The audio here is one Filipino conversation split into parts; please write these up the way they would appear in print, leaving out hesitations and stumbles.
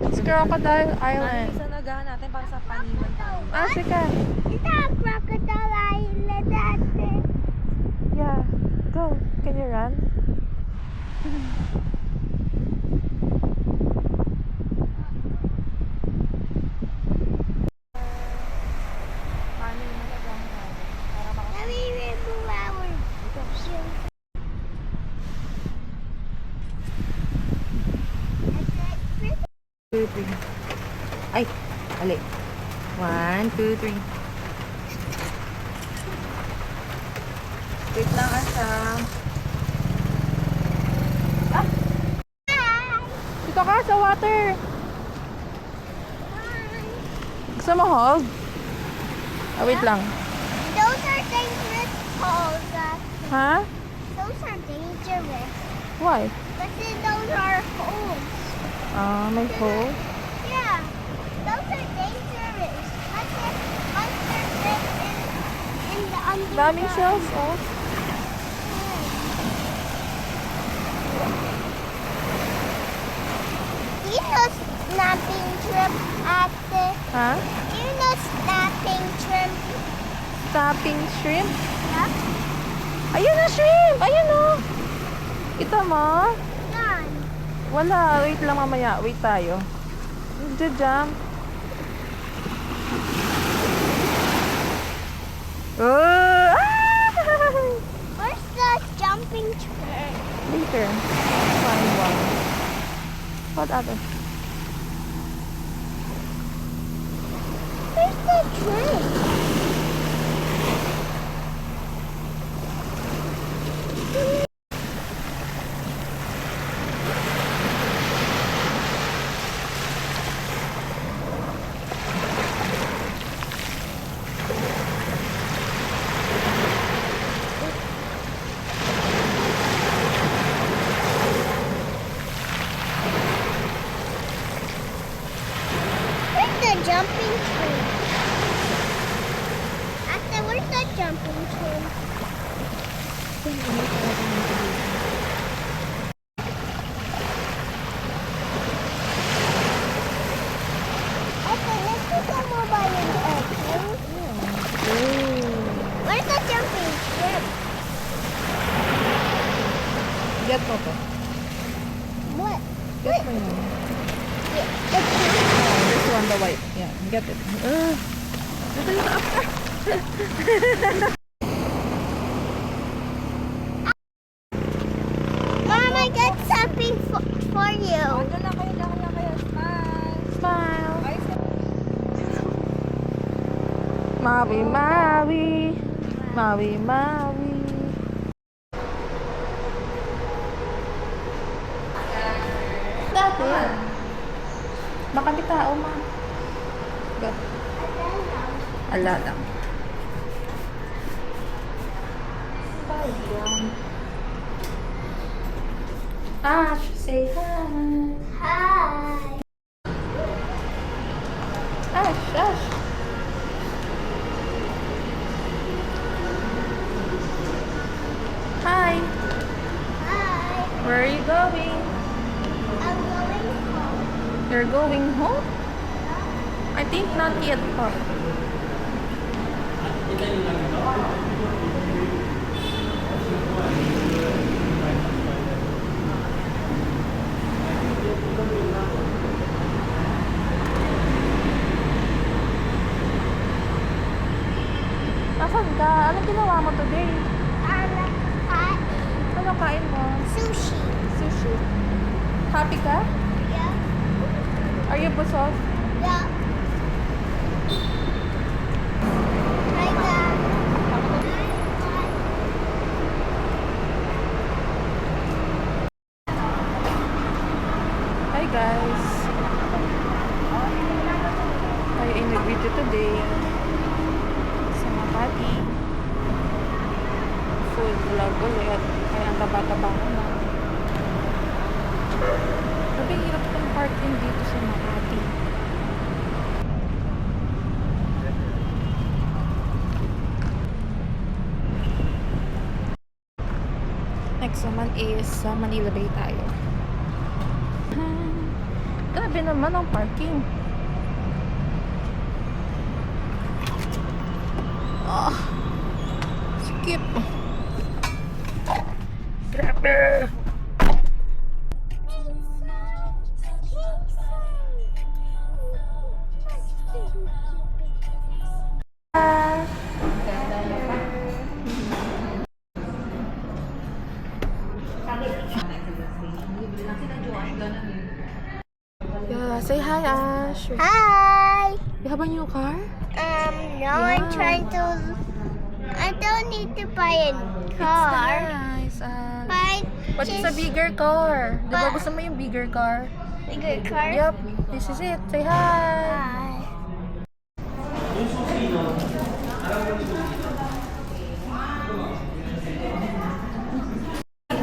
It's Crocodile Island. Isa nagahan natin para sa paniman tayo. Ah, sige. It's a crocodile island. That's it. Yeah. Go. Can you run? Paniman nagahan natin. Para Let me remove our shoes. Two, three. Ay, ali. 1, 2, 3. Wait lang asa. Dito ka sa water. Gusto mo hold? Ah, wait lang. Those are dangerous holes. Ha? Those are dangerous. Why? But then those are holes. Ah, may hole. Yeah, those are dangerous. Monsters live in the underground. Daming shells, oh. Do you know snapping shrimp at the... Ha? Do you know snapping shrimp? Tapping shrimp? Yeah? Ayun na, shrimp! Ayun oh! Kita mo? Yan. Wala. Wait lang mamaya. Wait tayo. Jam. Oh! Ah! Where's the jumping shrimp? Later. Find one. What other? Where's the shrimp? Where's the jumping shrimp? Ate, where's the jumping shrimp? Ate, let's take a mobile and Where's the jumping shrimp? Get mo to. What? Get mo yun. The This one, the white. Yeah, get it. Mom, I got something for you. Doon lang kayo. Smile. Smile. Ayos na. Maui, Maui. Maui, Maui. Dati. Baka may tao, ma. Go. Ala lang. Ash, say hi. Hi. Ash. Hi. Hi. Where are you going? I'm going home. You're going home? I think not yet, pa. Nasaan ka? Anong ginawa mo today? Hot Ano kain mo? sushi. Sushi. Happy ka? Yeah. Are you busog? Yeah. Hi, Dad. Hi guys. Tayo ay nag-video today sa Makati. Food vlog ulit. Kaya ang taba-taba ko na. Sabi, hirap itong parking dito sa Makati. Next naman is sa Manila Bay tayo. Grabe naman ang parking. Ah, skip. Grabe. Yeah, say hi, Ash. Hi. You have a new car? Now I'm trying to. I don't need to buy a car. Nice, Ash. Buy But it's a bigger car. Di ba But- gusto mo yung bigger car? bigger car. Yup, this is it. Say hi. Hi.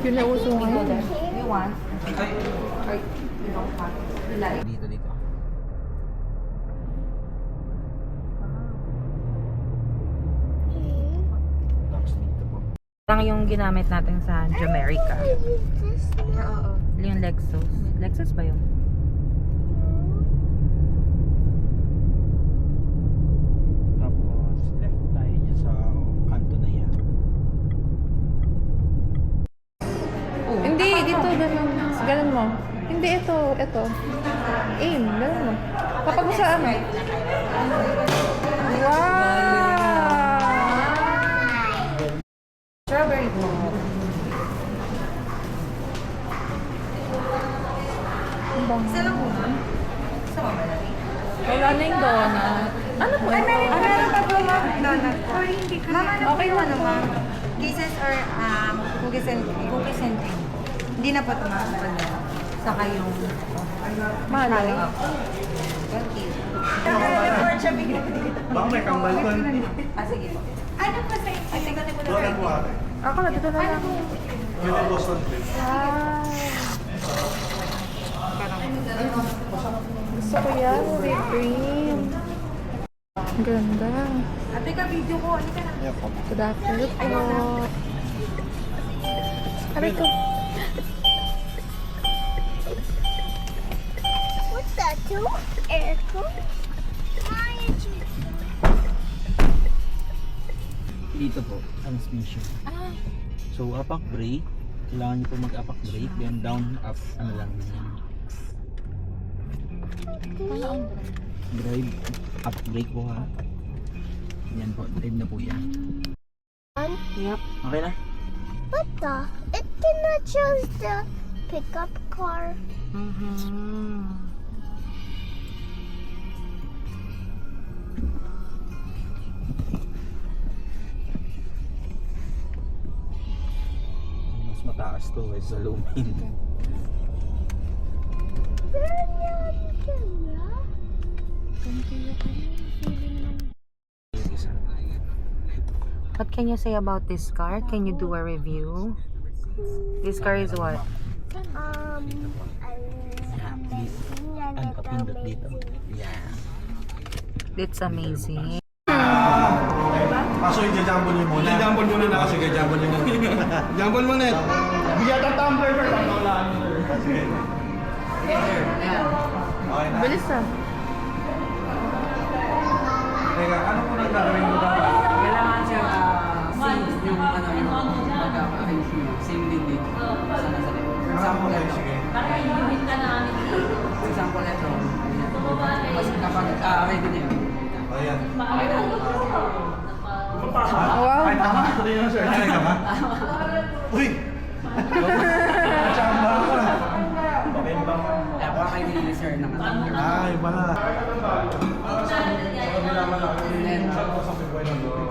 Yun na uso ngayon. You want? Or you don't want? Like, Dito. Tapos dito po. lang yung ginamit natin sa Jamaica. Oo. Yung Lexus. Lexus ba yun? Tapos left tayo dyan sa kanto na yan. Hindi, dito, ganun. Ganun mo. Hindi, ito. Aim, ganun mo. Kapag mo sa ano? Wow! Strawberry block. Ang bango. Isa lang muna. Isa ba malaki? Wala na yung donut. Ano po? Meron pa po ma'am donut. Sorry, hindi ko na. Ma'am, Okay lang ano po. ma'am? Kisses or cookies and cream? Hindi na po ito ma'am. Saka yung... Mahal. Thank you. Baka may kambal ko. Sige po. Ano po sa inyo? Ay, tingnan ko na Doon po ate. Ako na, dito na lang. May na Boston please. Wow! Gusto ko yan, whipped cream. Ang ganda. Ate ka, video ko. Ano ka na? Good afternoon po. Aray ko. What's that? Two aircon? Why is you? Dito po, transmission. So, apak brake. Kailangan nyo po mag-apak brake. Then down, up, ano lang. Drive, up brake po ha. Yan po, drive na po yan. Yep. Okay na? What the? It cannot choose the pickup car. Mas mataas to eh, sa lumin. Yung isa. What can you say about this car? Can you do a review? This car is what? Ano ka pindot dito? Yeah. It's amazing. Kaso i-jumble nyo muna. I-jumble muna na. Sige, jumble nyo muna. Jumble muna. Bigyan ang tumbler, sir. Tanggalaan nyo, sir. Sige. Okay na. Bilis ah. Teka, ano muna ang gagawin mo dapat? Kailangan siya same yung ano yung pagka-ayos mo. Same din dito. Sana sa likod. For example, Okay, ito. sige. For example, ito. Tapos kapag ready na yun. Ayan. Wow. Ay, tama. Tuloy na, sir. Ay, ka ba? Uy! Chamba ka. Okay ba? Kaya para kayo nilili sir ng atang. Ay, bala. And then, Sa buhay ng buhay.